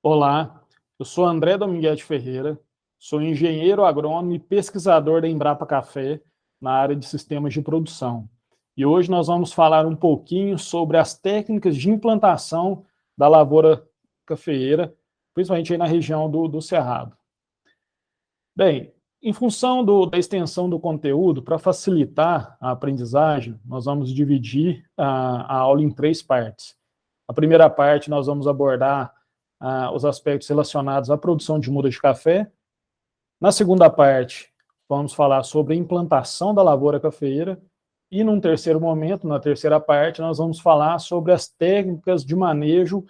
Olá, eu sou André Dominguete Ferreira, sou engenheiro agrônomo e pesquisador da Embrapa Café na área de sistemas de produção. E hoje nós vamos falar um pouquinho sobre as técnicas de implantação da lavoura cafeeira, principalmente aí na região do Cerrado. Bem, em função da extensão do conteúdo, para facilitar a aprendizagem, nós vamos dividir a aula em 3 partes. A primeira parte nós vamos abordar os aspectos relacionados à produção de muda de café. Na segunda parte, vamos falar sobre a implantação da lavoura cafeeira. E num terceiro momento, na terceira parte, nós vamos falar sobre as técnicas de manejo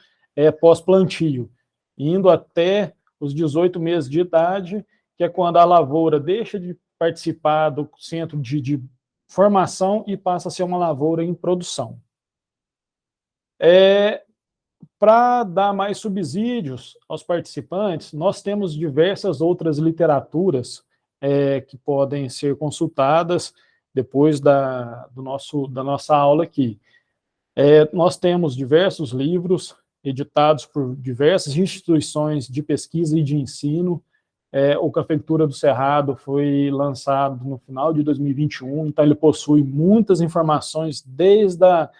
pós-plantio, indo até os 18 meses de idade, que é quando a lavoura deixa de participar do centro de formação e passa a ser uma lavoura em produção. Para dar mais subsídios aos participantes, nós temos diversas outras literaturas que podem ser consultadas depois da nossa aula aqui. Nós temos diversos livros editados por diversas instituições de pesquisa e de ensino. O Cafeicultura do Cerrado foi lançado no final de 2021, então ele possui muitas informações desde a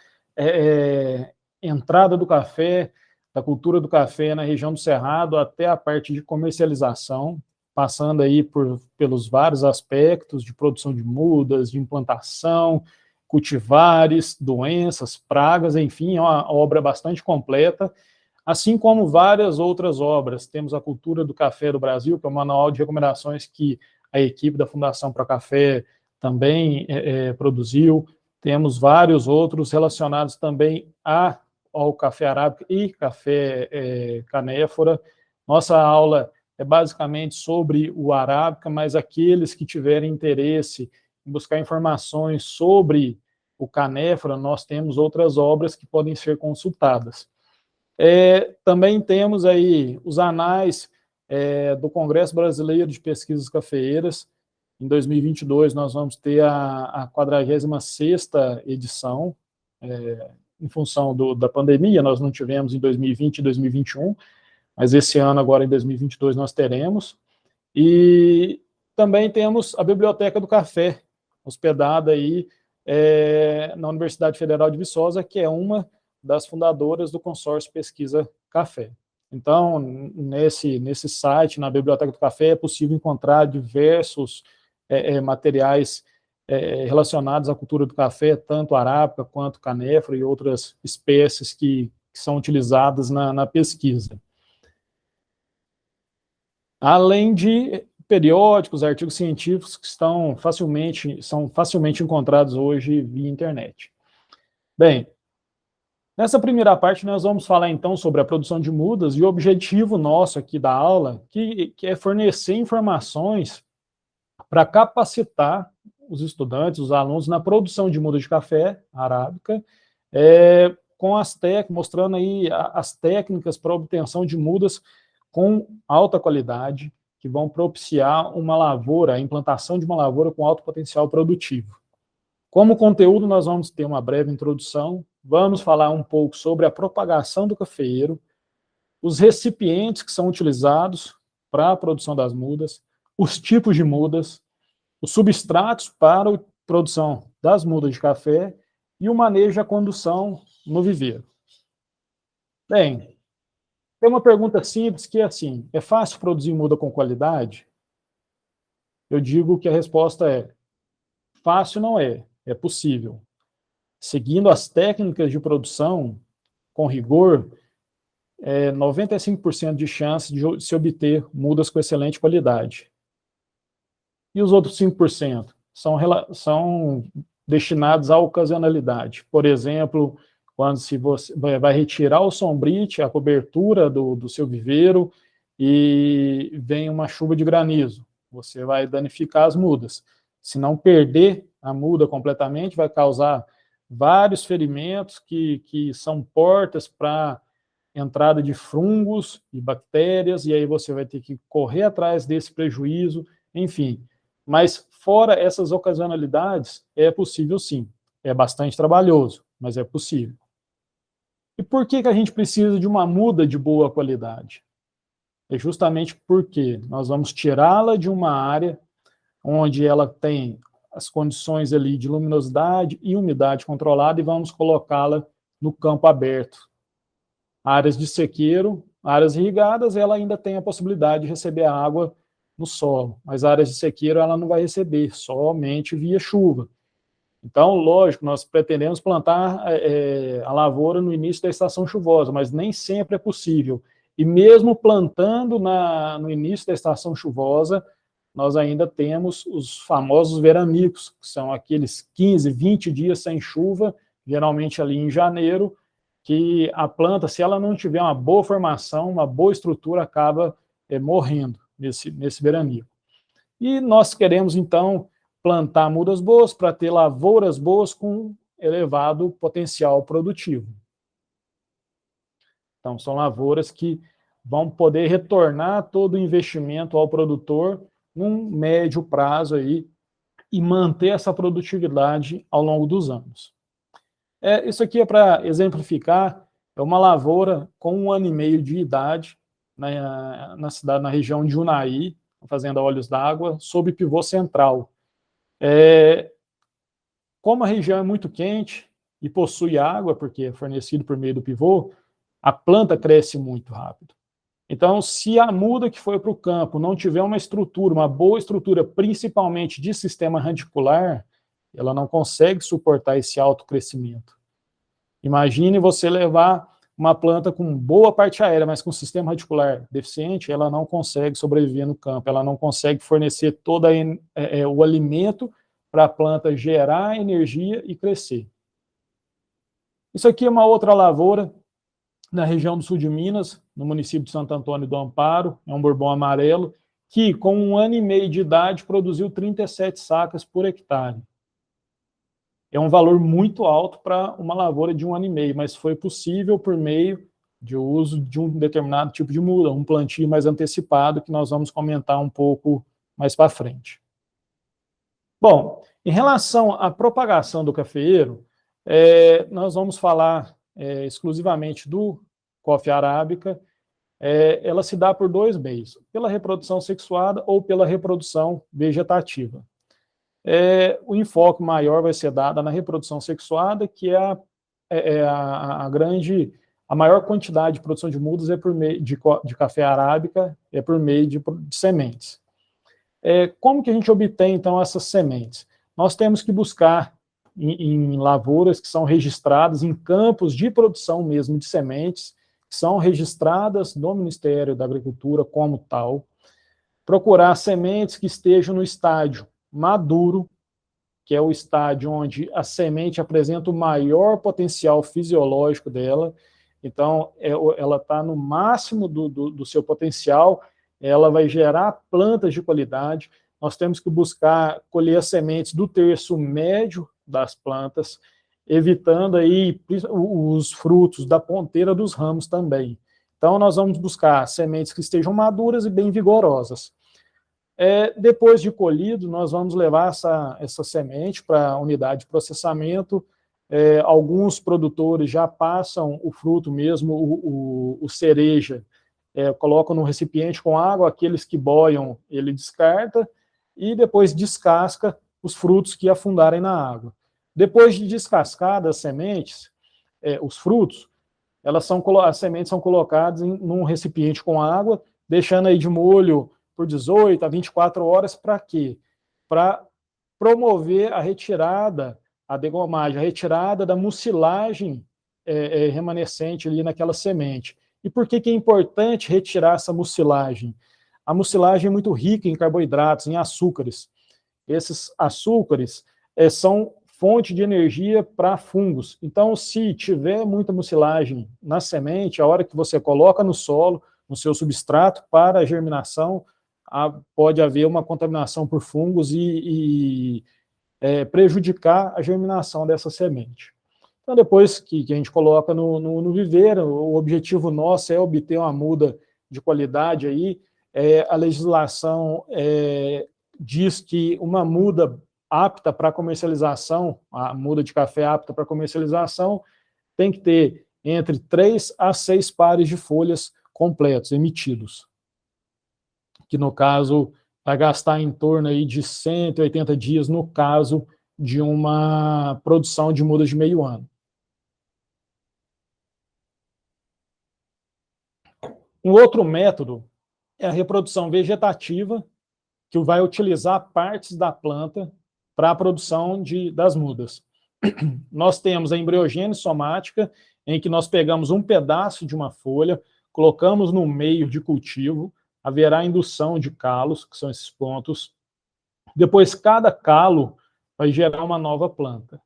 entrada do café, da cultura do café na região do Cerrado, até a parte de comercialização, passando aí pelos vários aspectos de produção de mudas, de implantação, cultivares, doenças, pragas, enfim, é uma obra bastante completa, assim como várias outras obras. Temos a Cultura do Café do Brasil, que é um manual de recomendações que a equipe da Fundação Pro Café também produziu. Temos vários outros relacionados também ao café arábica e café canéfora. Nossa aula é basicamente sobre o arábica, mas aqueles que tiverem interesse em buscar informações sobre o canéfora, nós temos outras obras que podem ser consultadas. Também temos aí os anais do Congresso Brasileiro de Pesquisas Cafeeiras. Em 2022, nós vamos ter a 46ª edição, em função da pandemia, nós não tivemos em 2020 e 2021, mas esse ano, agora em 2022, nós teremos. E também temos a Biblioteca do Café, hospedada aí na Universidade Federal de Viçosa, que é uma das fundadoras do consórcio Pesquisa Café. Então, nesse site, na Biblioteca do Café, é possível encontrar diversos materiais relacionados à cultura do café, tanto arábica quanto canéfora e outras espécies que são utilizadas na pesquisa. Além de periódicos, artigos científicos que são facilmente encontrados hoje via internet. Bem, nessa primeira parte nós vamos falar então sobre a produção de mudas, e o objetivo nosso aqui da aula que é fornecer informações para capacitar os estudantes, os alunos, na produção de muda de café arábica, mostrando aí as técnicas para obtenção de mudas com alta qualidade, que vão propiciar uma lavoura, a implantação de uma lavoura com alto potencial produtivo. Como conteúdo, nós vamos ter uma breve introdução, vamos falar um pouco sobre a propagação do cafeeiro, os recipientes que são utilizados para a produção das mudas, os tipos de mudas, os substratos para a produção das mudas de café e o manejo e a condução no viveiro. Bem, tem uma pergunta simples que é assim: é fácil produzir muda com qualidade? Eu digo que a resposta é: fácil não é, é possível. Seguindo as técnicas de produção com rigor, 95% de chance de se obter mudas com excelente qualidade. E os outros 5% são destinados à ocasionalidade. Por exemplo, quando você vai retirar o sombrite, a cobertura do seu viveiro, e vem uma chuva de granizo, você vai danificar as mudas. Se não perder a muda completamente, vai causar vários ferimentos que são portas para entrada de fungos e bactérias, e aí você vai ter que correr atrás desse prejuízo, enfim. Mas fora essas ocasionalidades, é possível sim. É bastante trabalhoso, mas é possível. E por que a gente precisa de uma muda de boa qualidade? é justamente porque nós vamos tirá-la de uma área onde ela tem as condições ali de luminosidade e umidade controlada e vamos colocá-la no campo aberto. Áreas de sequeiro, áreas irrigadas, ela ainda tem a possibilidade de receber água no solo, mas áreas de sequeiro ela não vai receber, somente via chuva. Então, lógico, nós pretendemos plantar a lavoura no início da estação chuvosa, mas nem sempre é possível. E mesmo plantando no início da estação chuvosa, nós ainda temos os famosos veranicos, que são aqueles 15, 20 dias sem chuva, geralmente ali em janeiro, que a planta, se ela não tiver uma boa formação, uma boa estrutura, acaba morrendo nesse veranico. E nós queremos, então, plantar mudas boas para ter lavouras boas com elevado potencial produtivo. Então, são lavouras que vão poder retornar todo o investimento ao produtor num médio prazo aí e manter essa produtividade ao longo dos anos. Isso aqui é para exemplificar, é uma lavoura com 1 ano e meio de idade na região de Unai, fazenda Olhos d'Água, sob pivô central. Como a região é muito quente e possui água, porque é fornecido por meio do pivô, a planta cresce muito rápido. Então, se a muda que foi para o campo não tiver uma estrutura, uma boa estrutura, principalmente de sistema radicular, ela não consegue suportar esse alto crescimento. Imagine você levar uma planta com boa parte aérea, mas com sistema radicular deficiente, ela não consegue sobreviver no campo, ela não consegue fornecer todo o alimento para a planta gerar energia e crescer. Isso aqui é uma outra lavoura na região do sul de Minas, no município de Santo Antônio do Amparo, é um bourbon amarelo, que com 1 ano e meio de idade produziu 37 sacas por hectare. É um valor muito alto para uma lavoura de 1 ano e meio, mas foi possível por meio de uso de um determinado tipo de muda, um plantio mais antecipado, que nós vamos comentar um pouco mais para frente. Bom, em relação à propagação do cafeeiro, nós vamos falar exclusivamente do coffea arábica. Ela se dá por 2 meios, pela reprodução sexuada ou pela reprodução vegetativa. O enfoque maior vai ser dado na reprodução sexuada, que a maior quantidade de produção de mudas por meio de café arábica, por meio de sementes. Como que a gente obtém, então, essas sementes? Nós temos que buscar em lavouras que são registradas, em campos de produção mesmo de sementes, que são registradas no Ministério da Agricultura como tal, procurar sementes que estejam no estágio maduro, que é o estágio onde a semente apresenta o maior potencial fisiológico dela, então ela está no máximo do seu potencial, ela vai gerar plantas de qualidade. Nós temos que buscar colher as sementes do terço médio das plantas, evitando aí os frutos da ponteira dos ramos também. Então nós vamos buscar sementes que estejam maduras e bem vigorosas. Depois de colhido, nós vamos levar essa semente para a unidade de processamento. Alguns produtores já passam o fruto mesmo, o cereja, colocam no recipiente com água, aqueles que boiam ele descarta, e depois descasca os frutos que afundarem na água. Depois de descascadas as sementes, os frutos, as sementes são colocadas num recipiente com água, deixando aí de molho por 18 a 24 horas, para quê? Para promover a retirada, a degomagem, a retirada da mucilagem remanescente ali naquela semente. E por que é importante retirar essa mucilagem? A mucilagem é muito rica em carboidratos, em açúcares. Esses açúcares são fonte de energia para fungos. Então, se tiver muita mucilagem na semente, a hora que você coloca no solo, no seu substrato para a germinação, pode haver uma contaminação por fungos e prejudicar a germinação dessa semente. Então, depois que a gente coloca no viveiro, o objetivo nosso é obter uma muda de qualidade aí. A legislação diz que uma muda apta para comercialização, a muda de café apta para comercialização, tem que ter entre 3 a 6 pares de folhas completos, emitidos. que no caso vai gastar em torno aí de 180 dias no caso de uma produção de mudas de meio ano. Um outro método é a reprodução vegetativa, que vai utilizar partes da planta para a produção das mudas. Nós temos a embriogênese somática, em que nós pegamos um pedaço de uma folha, colocamos no meio de cultivo, haverá indução de calos, que são esses pontos. Depois, cada calo vai gerar uma nova planta.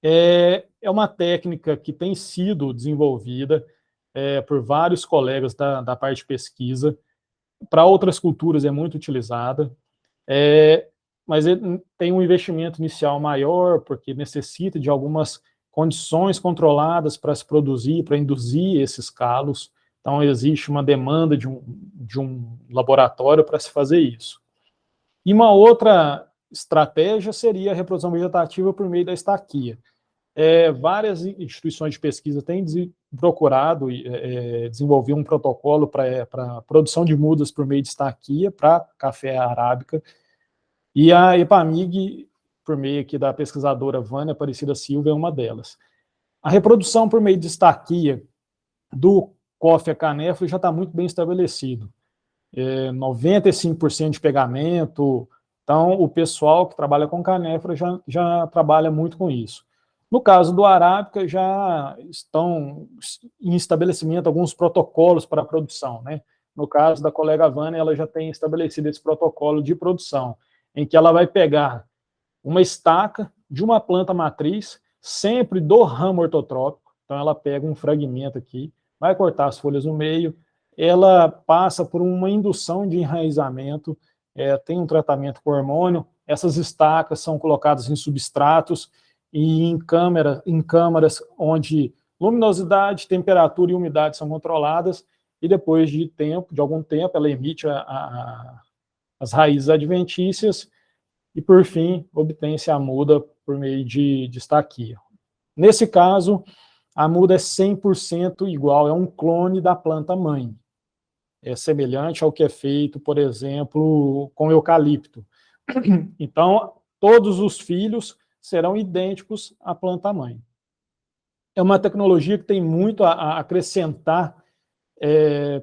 É uma técnica que tem sido desenvolvida por vários colegas da parte de pesquisa. Para outras culturas é muito utilizada, mas tem um investimento inicial maior, porque necessita de algumas condições controladas para se produzir, para induzir esses calos. Então, existe uma demanda de um laboratório para se fazer isso. E uma outra estratégia seria a reprodução vegetativa por meio da estaquia. Várias instituições de pesquisa têm procurado desenvolver um protocolo para a produção de mudas por meio de estaquia para café arábica, e a EPAMIG, por meio aqui da pesquisadora Vânia Aparecida Silva, é uma delas. A reprodução por meio de estaquia do coffea canéfora já está muito bem estabelecido. 95% de pegamento, então o pessoal que trabalha com canéfora já trabalha muito com isso. No caso do arábica, já estão em estabelecimento alguns protocolos para a produção, né? No caso da colega Vânia, ela já tem estabelecido esse protocolo de produção, em que ela vai pegar uma estaca de uma planta matriz, sempre do ramo ortotrópico, então ela pega um fragmento aqui, vai cortar as folhas no meio, ela passa por uma indução de enraizamento, tem um tratamento com hormônio, essas estacas são colocadas em substratos e em câmaras onde luminosidade, temperatura e umidade são controladas, e depois de algum tempo, ela emite as raízes adventícias, e por fim, obtém-se a muda por meio de estaquia. Nesse caso, a muda é 100% igual, é um clone da planta mãe. É semelhante ao que é feito, por exemplo, com eucalipto. Então, todos os filhos serão idênticos à planta mãe. É uma tecnologia que tem muito a acrescentar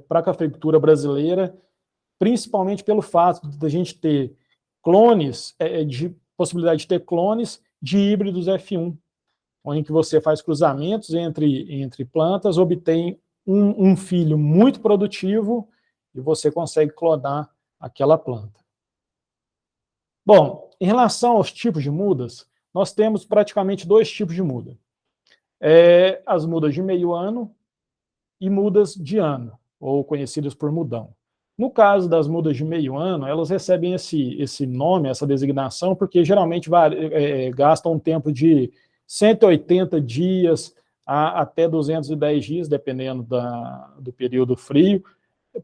para a cafeicultura brasileira, principalmente pelo fato de a gente ter clones, de possibilidade de ter clones de híbridos F1, onde que você faz cruzamentos entre plantas, obtém um filho muito produtivo e você consegue clonar aquela planta. Bom, em relação aos tipos de mudas, nós temos praticamente dois tipos de muda. As mudas de meio ano e mudas de ano, ou conhecidas por mudão. No caso das mudas de meio ano, elas recebem esse nome, essa designação, porque geralmente gastam um tempo de 180 dias até 210 dias, dependendo do período frio,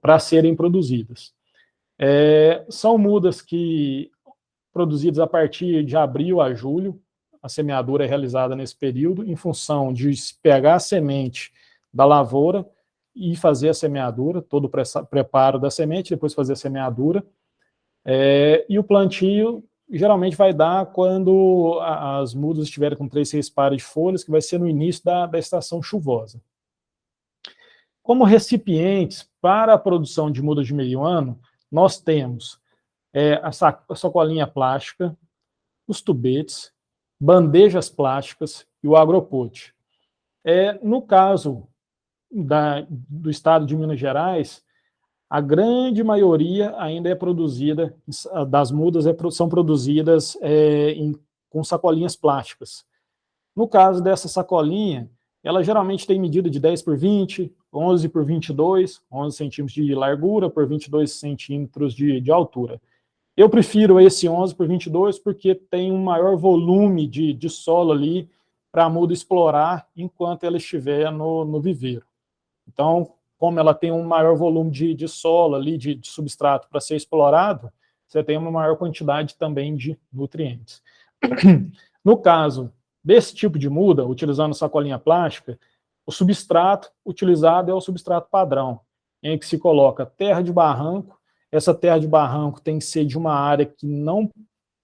para serem produzidas. São mudas produzidas a partir de abril a julho, a semeadura é realizada nesse período, em função de pegar a semente da lavoura e fazer a semeadura, todo o preparo da semente, depois fazer a semeadura. E o plantio geralmente vai dar quando as mudas estiverem com 3, 6 pares de folhas, que vai ser no início da estação chuvosa. Como recipientes para a produção de mudas de meio ano, nós temos a sacolinha plástica, os tubetes, bandejas plásticas e o agropote. No caso do estado de Minas Gerais, a grande maioria ainda é produzida, das mudas são produzidas com sacolinhas plásticas. No caso dessa sacolinha, ela geralmente tem medida de 10 por 20, 11 por 22, 11 centímetros de largura por 22 centímetros de altura. Eu prefiro esse 11 por 22 porque tem um maior volume de solo ali para a muda explorar enquanto ela estiver no viveiro. Então, como ela tem um maior volume de solo ali, de substrato para ser explorado, você tem uma maior quantidade também de nutrientes. No caso desse tipo de muda, utilizando sacolinha plástica, o substrato utilizado é o substrato padrão, em que se coloca terra de barranco, essa terra de barranco tem que ser de uma área que não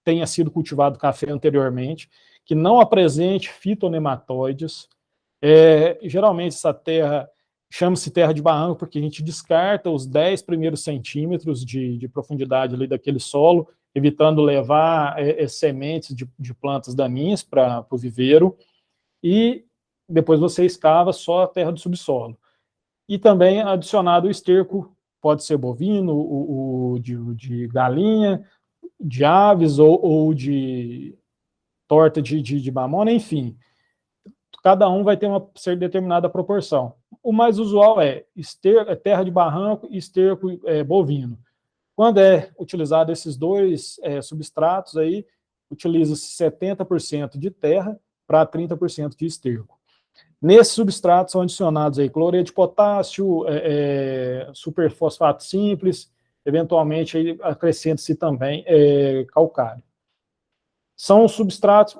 tenha sido cultivado café anteriormente, que não apresente fitonematóides. Geralmente essa terra chama-se terra de barranco porque a gente descarta os 10 primeiros centímetros de profundidade ali daquele solo, evitando levar sementes de plantas daninhas para o viveiro, e depois você escava só a terra do subsolo. E também adicionado o esterco, pode ser bovino, de galinha, de aves ou de torta de mamona, enfim. Cada um vai ter uma ser determinada proporção. O mais usual é terra de barranco e esterco bovino. Quando é utilizado esses dois substratos, aí utiliza-se 70% de terra para 30% de esterco. Nesses substratos são adicionados aí cloreto de potássio, superfosfato simples, eventualmente acrescenta-se também calcário. São substratos,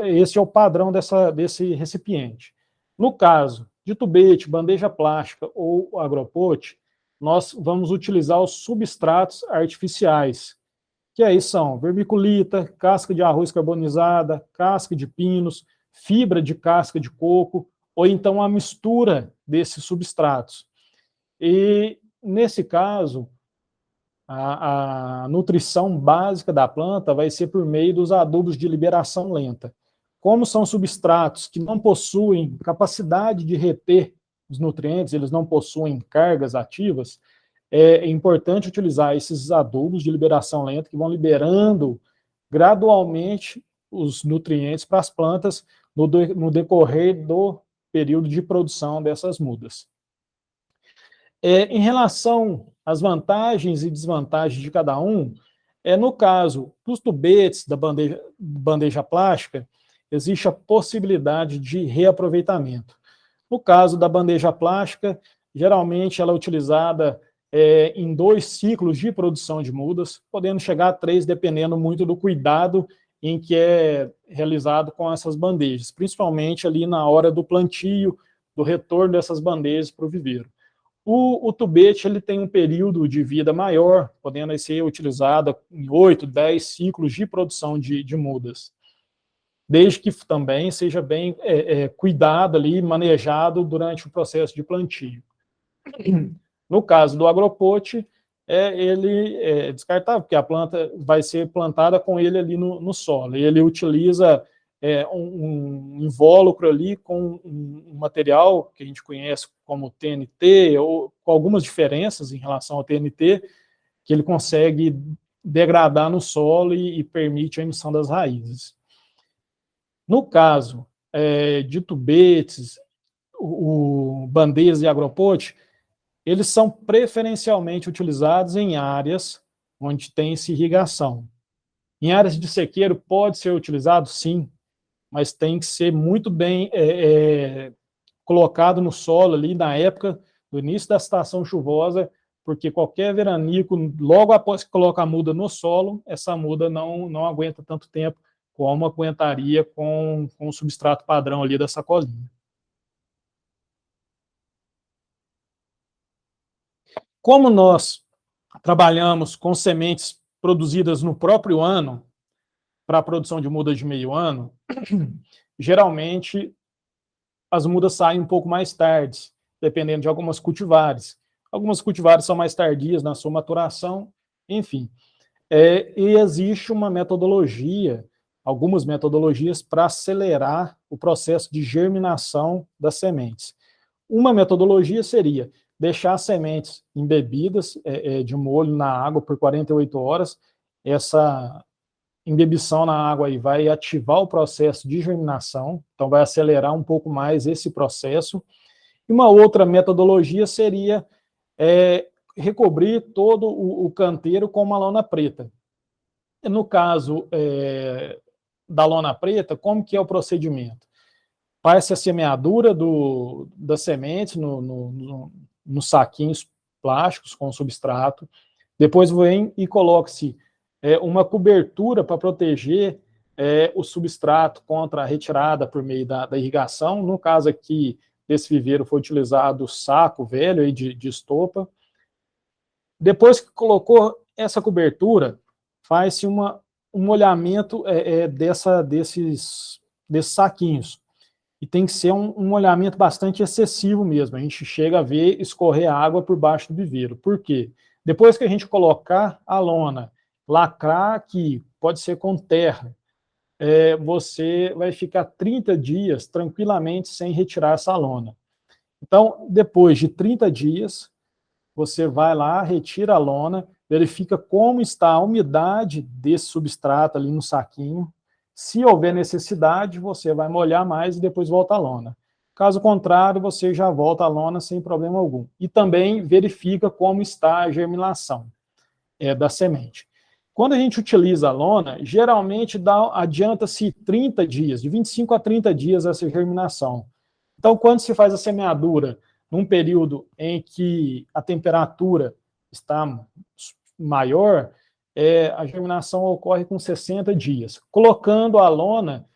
esse é o padrão desse recipiente. No caso de tubete, bandeja plástica ou agropote, nós vamos utilizar os substratos artificiais, que aí são vermiculita, casca de arroz carbonizada, casca de pinos, fibra de casca de coco, ou então a mistura desses substratos. E, nesse caso, a nutrição básica da planta vai ser por meio dos adubos de liberação lenta. Como são substratos que não possuem capacidade de reter os nutrientes, eles não possuem cargas ativas, é importante utilizar esses adubos de liberação lenta que vão liberando gradualmente os nutrientes para as plantas no decorrer do período de produção dessas mudas. Em relação às vantagens e desvantagens de cada um, no caso dos tubetes da bandeja plástica, existe a possibilidade de reaproveitamento. No caso da bandeja plástica, geralmente ela é utilizada em 2 ciclos de produção de mudas, podendo chegar a 3, dependendo muito do cuidado em que é realizado com essas bandejas, principalmente ali na hora do plantio, do retorno dessas bandejas para o viveiro. O tubete ele tem um período de vida maior, podendo ser utilizado em 8, 10 ciclos de produção de mudas, desde que também seja bem cuidado ali, manejado durante o processo de plantio. No caso do agropote, ele é descartável, porque a planta vai ser plantada com ele ali no solo. Ele utiliza um invólucro ali com um material que a gente conhece como TNT, ou com algumas diferenças em relação ao TNT, que ele consegue degradar no solo e permite a emissão das raízes. No caso de tubetes, bandejas e agropote, eles são preferencialmente utilizados em áreas onde tem-se irrigação. Em áreas de sequeiro pode ser utilizado, sim, mas tem que ser muito bem colocado no solo ali na época do início da estação chuvosa, porque qualquer veranico, logo após que coloca a muda no solo, essa muda não aguenta tanto tempo como aguentaria com o substrato padrão ali da sacolinha. Como nós trabalhamos com sementes produzidas no próprio ano, para a produção de mudas de meio ano, geralmente as mudas saem um pouco mais tarde, dependendo de algumas cultivares. Algumas cultivares são mais tardias na sua maturação, enfim. E existe uma metodologia, algumas metodologias para acelerar o processo de germinação das sementes. Uma metodologia seria deixar as sementes embebidas de molho na água por 48 horas. Essa embebição na água aí vai ativar o processo de germinação, então vai acelerar um pouco mais esse processo. E uma outra metodologia seria recobrir todo o canteiro com uma lona preta. No caso da lona preta, como que é o procedimento? Faz-se a semeadura das sementes nos saquinhos plásticos com substrato, depois vem e coloca-se uma cobertura para proteger o substrato contra a retirada por meio da irrigação. No caso aqui, desse viveiro foi utilizado o saco velho aí de estopa. Depois que colocou essa cobertura, faz-se um molhamento desses saquinhos. E tem que ser um molhamento bastante excessivo mesmo. A gente chega a ver escorrer água por baixo do viveiro. Por quê? Depois que a gente colocar a lona, lacrar aqui, pode ser com terra, você vai ficar 30 dias tranquilamente sem retirar essa lona. Então, depois de 30 dias, você vai lá, retira a lona, verifica como está a umidade desse substrato ali no saquinho. Se houver necessidade, você vai molhar mais e depois volta a lona. Caso contrário, você já volta a lona sem problema algum. E também verifica como está a germinação da semente. Quando a gente utiliza a lona, geralmente adianta-se 30 dias, de 25 a 30 dias essa germinação. Então, quando se faz a semeadura num período em que a temperatura está maior, a germinação ocorre com 60 dias. Colocando a lona,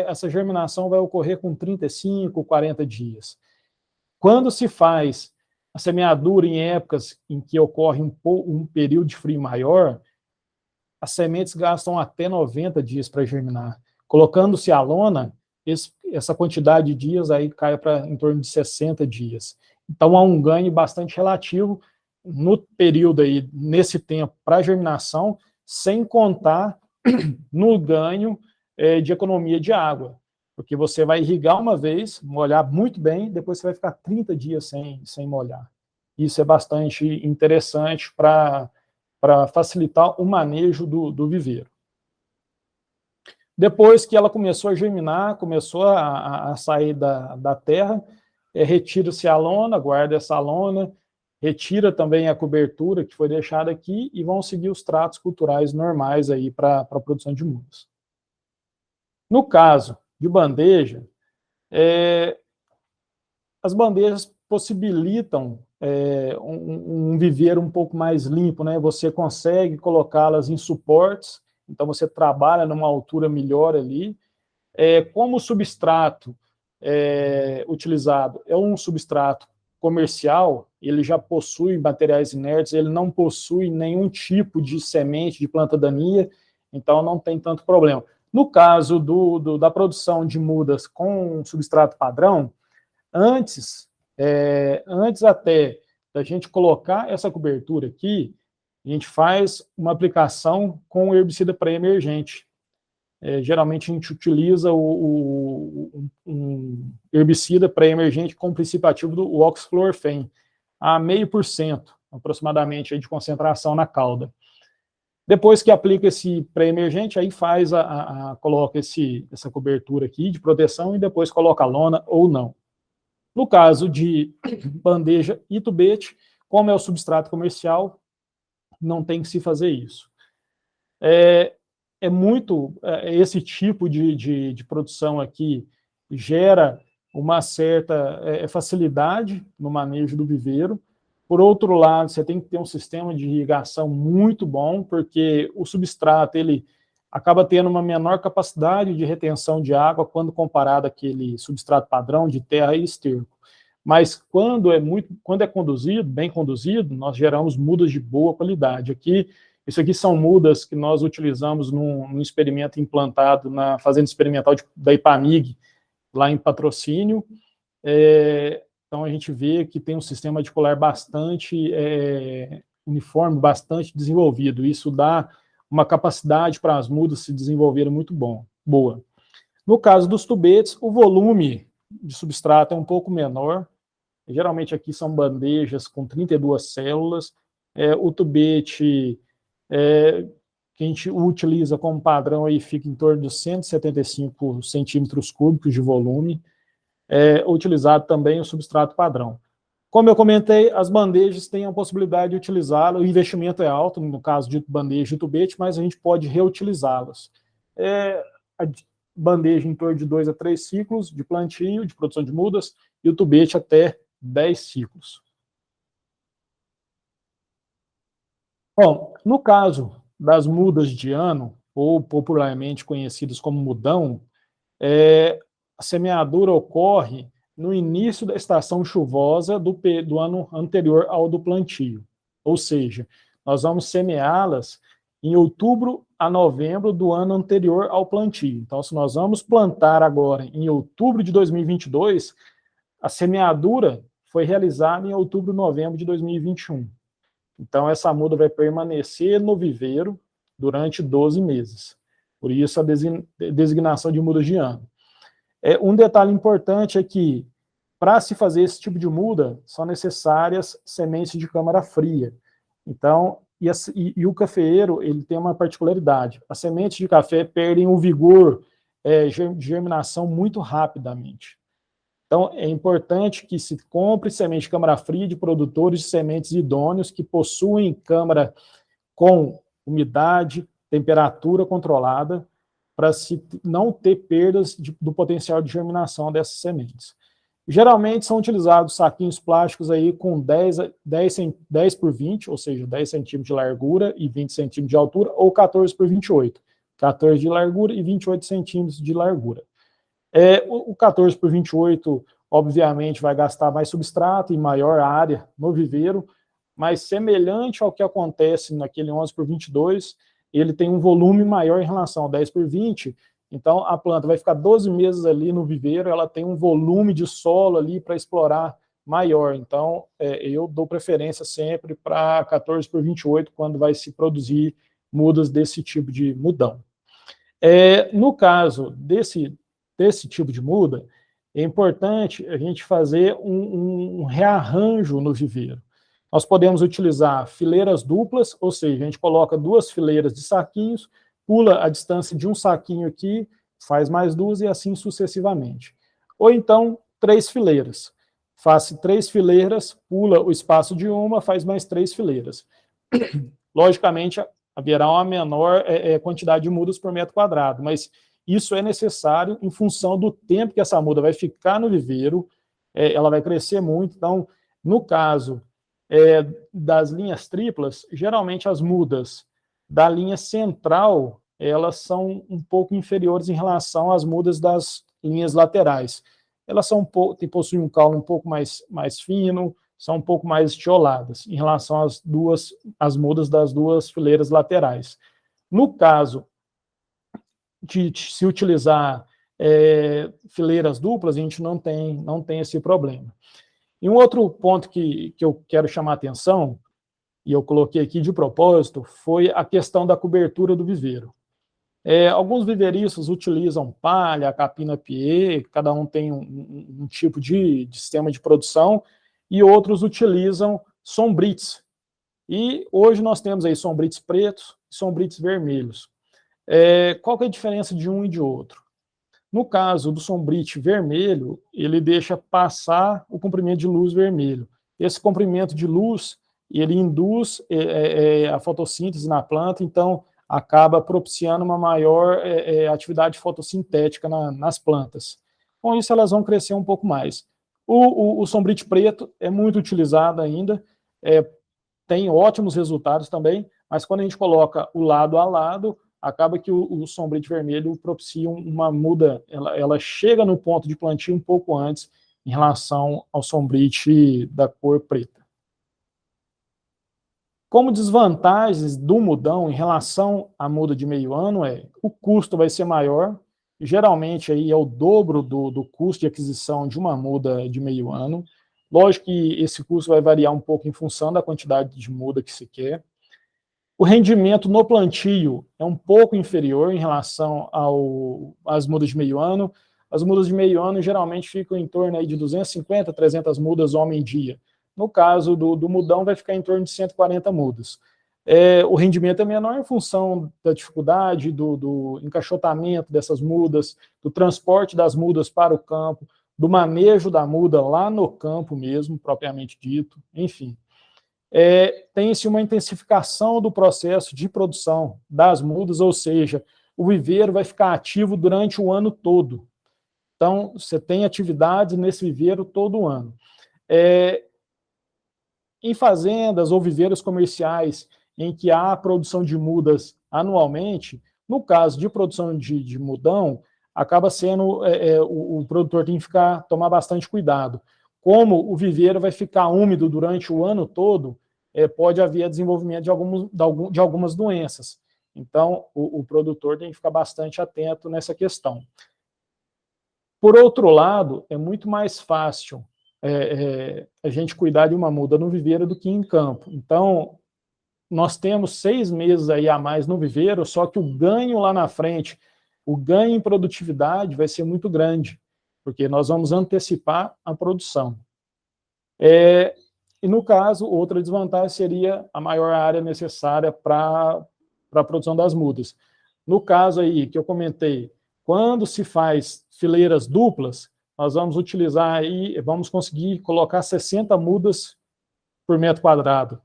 essa germinação vai ocorrer com 35, 40 dias. Quando se faz a semeadura em épocas em que ocorre um período de frio maior, as sementes gastam até 90 dias para germinar. Colocando-se a lona, essa quantidade de dias aí cai para em torno de 60 dias. Então, há um ganho bastante relativo no período aí, nesse tempo, para germinação, sem contar no ganho de economia de água, porque você vai irrigar uma vez, molhar muito bem, depois você vai ficar 30 dias sem molhar. Isso é bastante interessante para facilitar o manejo do viveiro. Depois que ela começou a germinar, começou a sair da terra, retira-se a lona, guarda essa lona, retira também a cobertura que foi deixada aqui e vão seguir os tratos culturais normais aí para a produção de mudas. No caso de bandeja, as bandejas possibilitam um viveiro um pouco mais limpo, né? Você consegue colocá-las em suportes, então você trabalha numa altura melhor ali. Como o substrato utilizado é um substrato comercial, ele já possui materiais inertes, ele não possui nenhum tipo de semente de planta daninha, então não tem tanto problema. No caso da produção de mudas com substrato padrão, antes até da gente colocar essa cobertura aqui, a gente faz uma aplicação com herbicida pré-emergente. Geralmente a gente utiliza um herbicida pré-emergente com o princípio ativo do oxfluorfen, a 0,5% aproximadamente de concentração na cauda. Depois que aplica esse pré-emergente, aí coloca essa cobertura aqui de proteção e depois coloca a lona ou não. No caso de bandeja e tubete, como é o substrato comercial, não tem que se fazer isso. Esse tipo de produção aqui gera uma certa facilidade no manejo do viveiro. Por outro lado, você tem que ter um sistema de irrigação muito bom, porque o substrato ele acaba tendo uma menor capacidade de retenção de água quando comparado àquele substrato padrão de terra e esterco. Mas quando é conduzido, bem conduzido, nós geramos mudas de boa qualidade. Isso aqui são mudas que nós utilizamos num experimento implantado na fazenda experimental da Ipamig, lá em Patrocínio. Então a gente vê que tem um sistema radicular bastante uniforme, bastante desenvolvido. Isso dá uma capacidade para as mudas se desenvolverem muito boa. No caso dos tubetes, o volume de substrato é um pouco menor. Geralmente aqui são bandejas com 32 células. O tubete que a gente utiliza como padrão aí fica em torno de 175 centímetros cúbicos de volume. Utilizado também o substrato padrão. Como eu comentei, as bandejas têm a possibilidade de utilizá-las, o investimento é alto, no caso de bandeja e tubete, mas a gente pode reutilizá-las. A bandeja em torno de 2 a 3 ciclos de plantio, de produção de mudas, e o tubete até 10 ciclos. Bom, no caso das mudas de ano, ou popularmente conhecidas como mudão, a semeadura ocorre no início da estação chuvosa do ano anterior ao do plantio. ou seja, nós vamos semeá-las em outubro a novembro do ano anterior ao plantio. Então, se nós vamos plantar agora em outubro de 2022, a semeadura foi realizada em outubro, novembro de 2021. Então, essa muda vai permanecer no viveiro durante 12 meses. Por isso, a designação de mudas de ano. Um detalhe importante é que, para se fazer esse tipo de muda, são necessárias sementes de câmara fria. Então, e o cafeeiro, ele tem uma particularidade. As sementes de café perdem o vigor de germinação muito rapidamente. Então, é importante que se compre semente de câmara fria de produtores de sementes idôneos que possuem câmara com umidade, temperatura controlada, para se não ter perdas do potencial de germinação dessas sementes. Geralmente são utilizados saquinhos plásticos aí com 10 por 20, ou seja, 10 centímetros de largura e 20 centímetros de altura, ou 14 por 28, 14 de largura e 28 centímetros de largura. O 14 por 28, obviamente, vai gastar mais substrato e maior área no viveiro, mas semelhante ao que acontece naquele 11 por 22, ele tem um volume maior em relação ao 10 por 20, então a planta vai ficar 12 meses ali no viveiro, ela tem um volume de solo ali para explorar maior, então eu dou preferência sempre para 14 por 28 quando vai se produzir mudas desse tipo de mudão. No caso desse tipo de muda, é importante a gente fazer um rearranjo no viveiro. Nós podemos utilizar fileiras duplas, ou seja, a gente coloca 2 fileiras de saquinhos, pula a distância de um saquinho aqui, faz mais 2 e assim sucessivamente. Ou então, 3 fileiras. Faz 3 fileiras, pula o espaço de uma, faz mais 3 fileiras. Logicamente, haverá uma menor quantidade de mudas por metro quadrado, mas isso é necessário em função do tempo que essa muda vai ficar no viveiro, ela vai crescer muito. Então, no caso das linhas triplas, geralmente as mudas da linha central, elas são um pouco inferiores em relação às mudas das linhas laterais. Elas possuem um caule um pouco mais fino, são um pouco mais estioladas em relação às mudas das 2 fileiras laterais. No caso de se utilizar fileiras duplas, a gente não tem esse problema. E um outro ponto que eu quero chamar a atenção, e eu coloquei aqui de propósito, foi a questão da cobertura do viveiro. Alguns viveiristas utilizam palha, capina pied, cada um tem um tipo de sistema de produção, e outros utilizam sombrites. E hoje nós temos aí sombrites pretos e sombrites vermelhos. Qual que é a diferença de um e de outro? No caso do sombrite vermelho, ele deixa passar o comprimento de luz vermelho. Esse comprimento de luz, ele induz a fotossíntese na planta, então acaba propiciando uma maior atividade fotossintética nas plantas. Com isso, elas vão crescer um pouco mais. O sombrite preto é muito utilizado ainda, tem ótimos resultados também, mas quando a gente coloca o lado a lado, acaba que o sombrite vermelho propicia uma muda, ela chega no ponto de plantio um pouco antes em relação ao sombrite da cor preta. Como desvantagens do mudão em relação à muda de meio ano o custo vai ser maior, geralmente aí é o dobro do custo de aquisição de uma muda de meio ano. Lógico que esse custo vai variar um pouco em função da quantidade de muda que se quer. O rendimento no plantio é um pouco inferior em relação às mudas de meio ano. As mudas de meio ano geralmente ficam em torno aí de 250, 300 mudas homem-dia. No caso do mudão, vai ficar em torno de 140 mudas. O rendimento é menor em função da dificuldade do encaixotamento dessas mudas, do transporte das mudas para o campo, do manejo da muda lá no campo mesmo, propriamente dito, enfim. Tem-se uma intensificação do processo de produção das mudas, ou seja, o viveiro vai ficar ativo durante o ano todo. Então, você tem atividade nesse viveiro todo o ano. Em fazendas ou viveiros comerciais em que há produção de mudas anualmente, no caso de produção de mudão, acaba sendo, o produtor tem que tomar bastante cuidado. Como o viveiro vai ficar úmido durante o ano todo, pode haver desenvolvimento de algumas doenças. Então, o produtor tem que ficar bastante atento nessa questão. Por outro lado, é muito mais fácil a gente cuidar de uma muda no viveiro do que em campo. Então, nós temos 6 meses aí a mais no viveiro, só que o ganho lá na frente, o ganho em produtividade vai ser muito grande, porque nós vamos antecipar a produção. E no caso, outra desvantagem seria a maior área necessária para a produção das mudas. No caso aí que eu comentei, quando se faz fileiras duplas, nós vamos utilizar aí, vamos conseguir colocar 60 mudas por metro quadrado.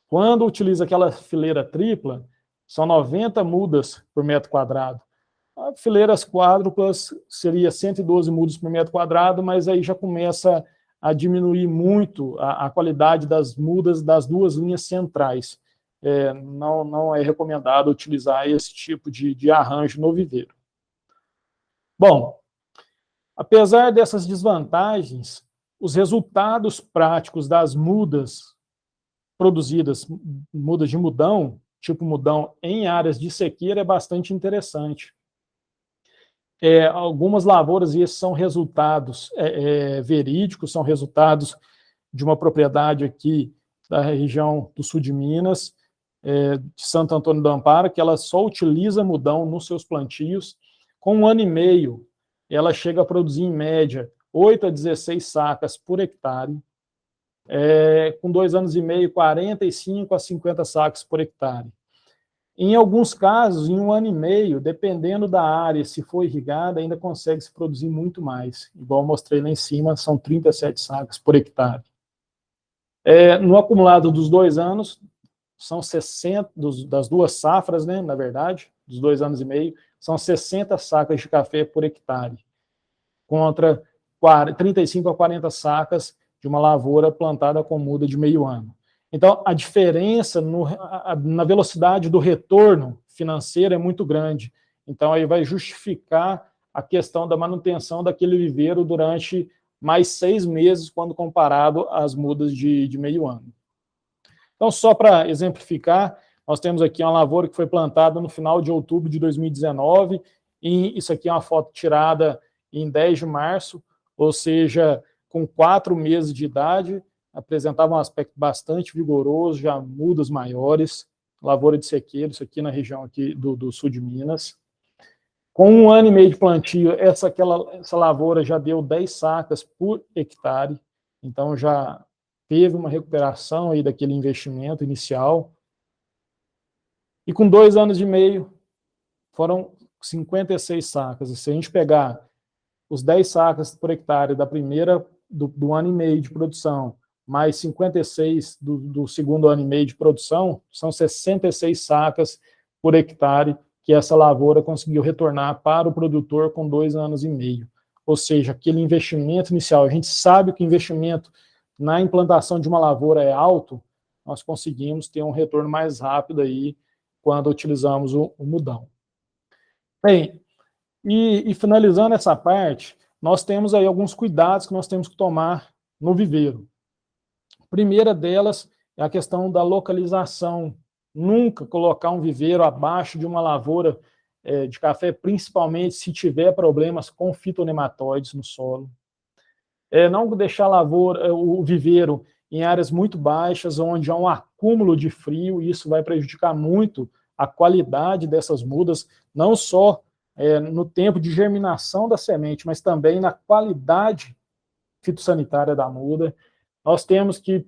Quando utiliza aquela fileira tripla, são 90 mudas por metro quadrado. Fileiras quádruplas seria 112 mudas por metro quadrado, mas aí já começa a diminuir muito a qualidade das mudas das duas linhas centrais. Não é recomendado utilizar esse tipo de arranjo no viveiro. Bom, apesar dessas desvantagens, os resultados práticos das mudas produzidas, mudas de mudão, tipo mudão em áreas de sequeira, é bastante interessante. Algumas lavouras, e esses são resultados verídicos, são resultados de uma propriedade aqui da região do sul de Minas, de Santo Antônio do Amparo, que ela só utiliza mudão nos seus plantios. Com 1 ano e meio, ela chega a produzir, em média, 8 a 16 sacas por hectare. Com 2 anos e meio, 45 a 50 sacas por hectare. Em alguns casos, em 1 ano e meio, dependendo da área, se for irrigada, ainda consegue se produzir muito mais. Igual eu mostrei lá em cima, são 37 sacas por hectare. No acumulado dos 2 anos, são 60, das 2 safras, né, na verdade, dos 2 anos e meio, são 60 sacas de café por hectare, contra 35 a 40 sacas de uma lavoura plantada com muda de meio ano. Então, a diferença na velocidade do retorno financeiro é muito grande. Então, aí vai justificar a questão da manutenção daquele viveiro durante mais 6 meses, quando comparado às mudas de meio ano. Então, só para exemplificar, nós temos aqui uma lavoura que foi plantada no final de outubro de 2019, e isso aqui é uma foto tirada em 10 de março, ou seja, com 4 meses de idade, apresentava um aspecto bastante vigoroso, já mudas maiores, lavoura de sequeiro, isso aqui na região aqui do sul de Minas. Com 1 ano e meio de plantio, essa lavoura já deu 10 sacas por hectare, então já teve uma recuperação aí daquele investimento inicial. E com 2 anos e meio, foram 56 sacas. E se a gente pegar os 10 sacas por hectare da primeira, do ano e meio de produção, mais 56 do segundo ano e meio de produção, são 66 sacas por hectare que essa lavoura conseguiu retornar para o produtor com 2 anos e meio. Ou seja, aquele investimento inicial, a gente sabe que o investimento na implantação de uma lavoura é alto, nós conseguimos ter um retorno mais rápido aí quando utilizamos o mudão. Bem, e finalizando essa parte, nós temos aí alguns cuidados que nós temos que tomar no viveiro. A primeira delas é a questão da localização. Nunca colocar um viveiro abaixo de uma lavoura de café, principalmente se tiver problemas com fitonematóides no solo. Não deixar o viveiro em áreas muito baixas, onde há um acúmulo de frio, e isso vai prejudicar muito a qualidade dessas mudas, não só no tempo de germinação da semente, mas também na qualidade fitossanitária da muda. Nós temos que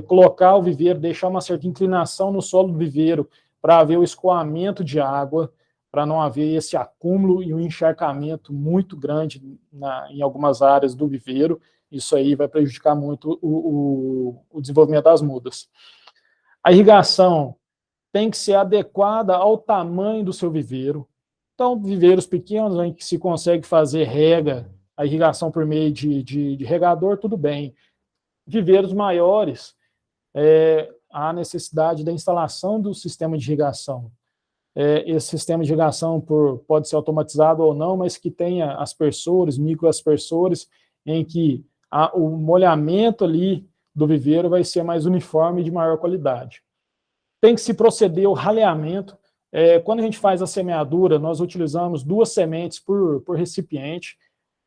colocar o viveiro, deixar uma certa inclinação no solo do viveiro para haver o escoamento de água, para não haver esse acúmulo e um encharcamento muito grande em algumas áreas do viveiro. Isso aí vai prejudicar muito o desenvolvimento das mudas. A irrigação tem que ser adequada ao tamanho do seu viveiro. Então, viveiros pequenos, em que se consegue fazer a irrigação por meio de regador, tudo bem. Viveiros maiores, há necessidade da instalação do sistema de irrigação. Esse sistema de irrigação pode ser automatizado ou não, mas que tenha aspersores, microaspersores, em que o molhamento ali do viveiro vai ser mais uniforme e de maior qualidade. Tem que se proceder ao raleamento. Quando a gente faz a semeadura, nós utilizamos 2 sementes por recipiente,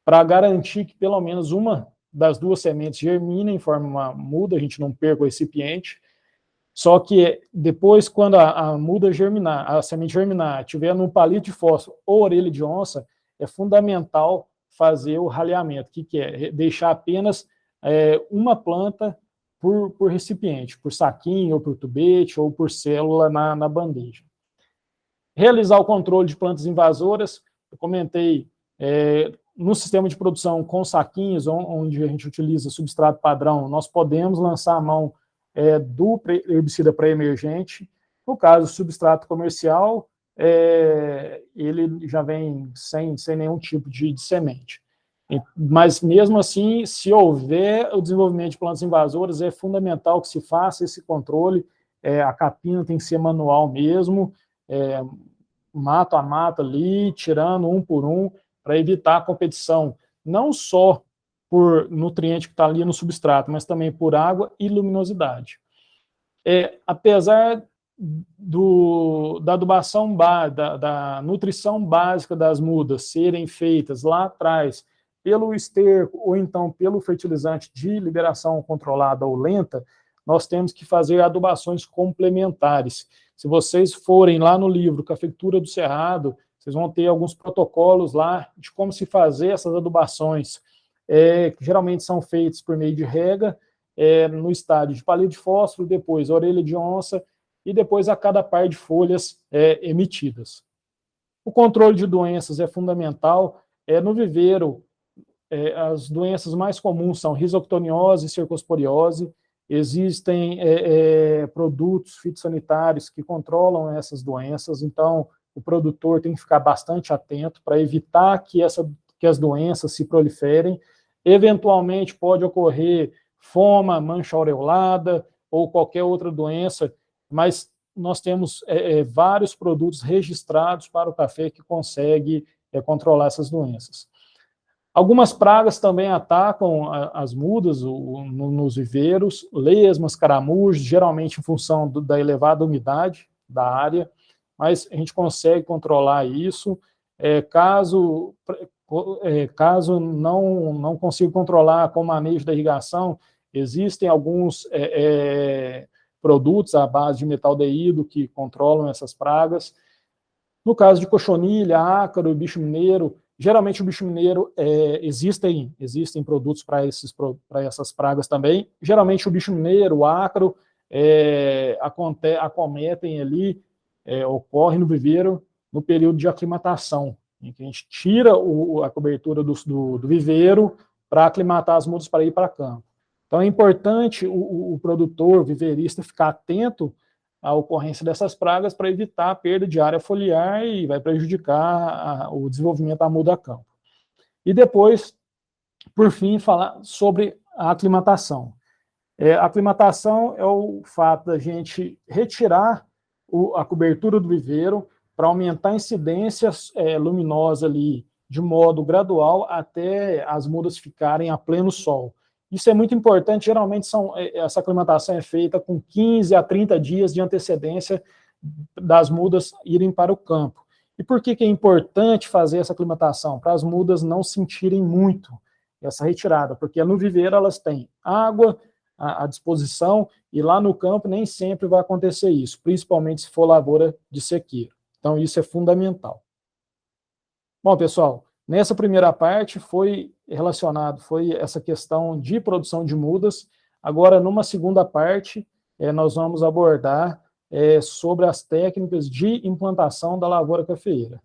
para garantir que pelo menos uma das 2 sementes germine em forma muda, a gente não perca o recipiente. Só que depois, quando a muda germinar, a semente germinar, tiver num palito de fósforo ou orelha de onça, é fundamental fazer o raleamento, que é deixar apenas uma planta por recipiente, por saquinho, ou por tubete, ou por célula na bandeja. Realizar o controle de plantas invasoras, eu comentei, no sistema de produção com saquinhos, onde a gente utiliza substrato padrão, nós podemos lançar a mão do herbicida pré-emergente. No caso, o substrato comercial, ele já vem sem nenhum tipo de semente. Mas, mesmo assim, se houver o desenvolvimento de plantas invasoras, é fundamental que se faça esse controle. A capina tem que ser manual mesmo, mato a mato ali, tirando um por um, para evitar a competição, não só por nutriente que está ali no substrato, mas também por água e luminosidade. Apesar da adubação, da nutrição básica das mudas serem feitas lá atrás pelo esterco ou então pelo fertilizante de liberação controlada ou lenta, nós temos que fazer adubações complementares. Se vocês forem lá no livro Cafeicultura do Cerrado, vocês vão ter alguns protocolos lá de como se fazer essas adubações, que geralmente são feitos por meio de rega, no estádio de palito de fósforo, depois orelha de onça, e depois a cada par de folhas emitidas. O controle de doenças é fundamental. No viveiro, as doenças mais comuns são risoctoniose e cercosporiose. Existem produtos fitossanitários que controlam essas doenças, então o produtor tem que ficar bastante atento para evitar que as doenças se proliferem. Eventualmente pode ocorrer foma, mancha aureolada ou qualquer outra doença, mas nós temos vários produtos registrados para o café que conseguem controlar essas doenças. Algumas pragas também atacam as mudas nos viveiros, lesmas, caramujos, geralmente em função da elevada umidade da área, mas a gente consegue controlar isso. Caso não consiga controlar com o manejo da irrigação, existem alguns produtos à base de metaldeído que controlam essas pragas. No caso de cochonilha, ácaro e bicho mineiro, geralmente o bicho mineiro, existem produtos para essas pragas também. Geralmente o bicho mineiro, o ácaro, acometem ali, ocorre no viveiro no período de aclimatação, em que a gente tira a cobertura do viveiro para aclimatar as mudas para ir para campo. Então é importante o produtor, o viveirista, ficar atento à ocorrência dessas pragas para evitar a perda de área foliar e vai prejudicar o desenvolvimento da muda a campo. E depois, por fim, falar sobre a aclimatação. A aclimatação é o fato da gente retirar a cobertura do viveiro para aumentar a incidência luminosa ali de modo gradual até as mudas ficarem a pleno sol. Isso é muito importante, geralmente essa aclimatação é feita com 15 a 30 dias de antecedência das mudas irem para o campo. E por que é importante fazer essa aclimatação? Para as mudas não sentirem muito essa retirada, porque no viveiro elas têm água à disposição e lá no campo nem sempre vai acontecer isso, principalmente se for lavoura de sequeiro. Então isso é fundamental. Bom, pessoal, nessa primeira parte foi essa questão de produção de mudas. Agora, numa segunda parte, nós vamos abordar sobre as técnicas de implantação da lavoura cafeeira.